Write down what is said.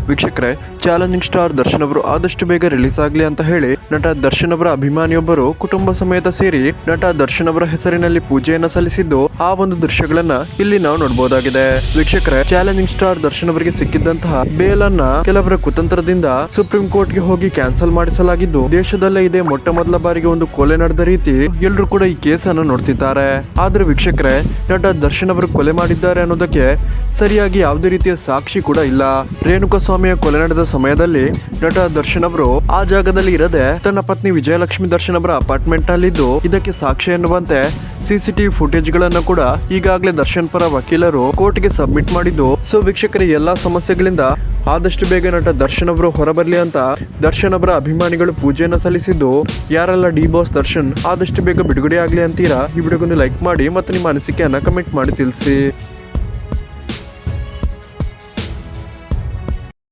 ವೀಕ್ಷಕರೇ, challenging star Darshan ಅವರು ಆದಷ್ಟು ಬೇಗ ರಿಲೀಸ್ ಆಗಲಿ ಅಂತ ಹೇಳಿ ನಟ ದರ್ಶನ್ ಅವರ ಅಭಿಮಾನಿಯೊಬ್ಬರು ಕುಟುಂಬ ಸಮೇತ ಸೇರಿ ನಟ ದರ್ಶನ್ ಅವರ ಹೆಸರಿನಲ್ಲಿ ಪೂಜೆಯನ್ನ ಸಲ್ಲಿಸಿದ್ದು ಆ ಒಂದು ದೃಶ್ಯಗಳನ್ನ ಇಲ್ಲಿ ನಾವು ನೋಡಬಹುದಾಗಿದೆ. ವೀಕ್ಷಕರೇ, ಚಾಲೆಂಜಿಂಗ್ ಸ್ಟಾರ್ ದರ್ಶನ್ ಅವರಿಗೆ ಸಿಕ್ಕಿದ್ದಂತಹ ಬೇಲ್ ಅನ್ನ ಕೆಲವರ ಕುತಂತ್ರದಿಂದ ಸುಪ್ರೀಂ ಕೋರ್ಟ್ ಗೆ ಹೋಗಿ ಕ್ಯಾನ್ಸಲ್ ಮಾಡಿಸಲಾಗಿದ್ದು, ದೇಶದಲ್ಲೇ ಇದೇ ಮೊಟ್ಟ ಮೊದಲ ಬಾರಿಗೆ ಒಂದು ಕೊಲೆ ನಡೆದ ರೀತಿ ಎಲ್ಲರೂ ಕೂಡ ಈ ಕೇಸನ್ನು ನೋಡ್ತಿದ್ದಾರೆ. ಆದ್ರೆ ವೀಕ್ಷಕರೇ, ನಟ ದರ್ಶನ್ ಅವರು ಕೊಲೆ ಮಾಡಿದ್ದಾರೆ ಅನ್ನೋದಕ್ಕೆ ಸರಿಯಾಗಿ ಯಾವುದೇ ರೀತಿಯ ಸಾಕ್ಷಿ ಕೂಡ ಇಲ್ಲ. ರೇಣುಕಾ ಸ್ವಾಮಿಯ ಕೊಲೆ ನಡೆದ ಸಮಯದಲ್ಲಿ ನಟ ದರ್ಶನ್ ಅವರು ಆ ಜಾಗದಲ್ಲಿ ಇರದೆ ತನ್ನ ಪತ್ನಿ ವಿಜಯಲಕ್ಷ್ಮಿ ದರ್ಶನ್ ಅವರ ಅಪಾರ್ಟ್ಮೆಂಟ್ ನಲ್ಲಿದ್ದು, ಇದಕ್ಕೆ ಸಾಕ್ಷಿ ಎನ್ನುವಂತೆ ಸಿಸಿಟಿವಿ ಫುಟೇಜ್ ಗಳನ್ನ ಕೂಡ ಈಗಾಗಲೇ ದರ್ಶನ್ ಪರ ವಕೀಲರು ಕೋರ್ಟ್ಗೆ ಸಬ್ಮಿಟ್ ಮಾಡಿದ್ದು, ಸೊ ವೀಕ್ಷಕರ ಎಲ್ಲಾ ಸಮಸ್ಯೆಗಳಿಂದ ಆದಷ್ಟು ಬೇಗ ನಟ ದರ್ಶನ್ ಅವರು ಹೊರಬರ್ಲಿ ಅಂತ ದರ್ಶನ್ ಅವರ ಅಭಿಮಾನಿಗಳು ಪೂಜೆಯನ್ನ ಸಲ್ಲಿಸಿದ್ದು, ಯಾರೆಲ್ಲ ಡಿ ಬಾಸ್ ದರ್ಶನ್ ಆದಷ್ಟು ಬೇಗ ಬಿಡುಗಡೆ ಆಗ್ಲಿ ಅಂತೀರಾ? ಈ ವಿಡಿಯೋಗೊಂದು ಲೈಕ್ ಮಾಡಿ ಮತ್ತು ನಿಮ್ಮ ಅನಿಸಿಕೆಯನ್ನ ಕಮೆಂಟ್ ಮಾಡಿ ತಿಳಿಸಿ.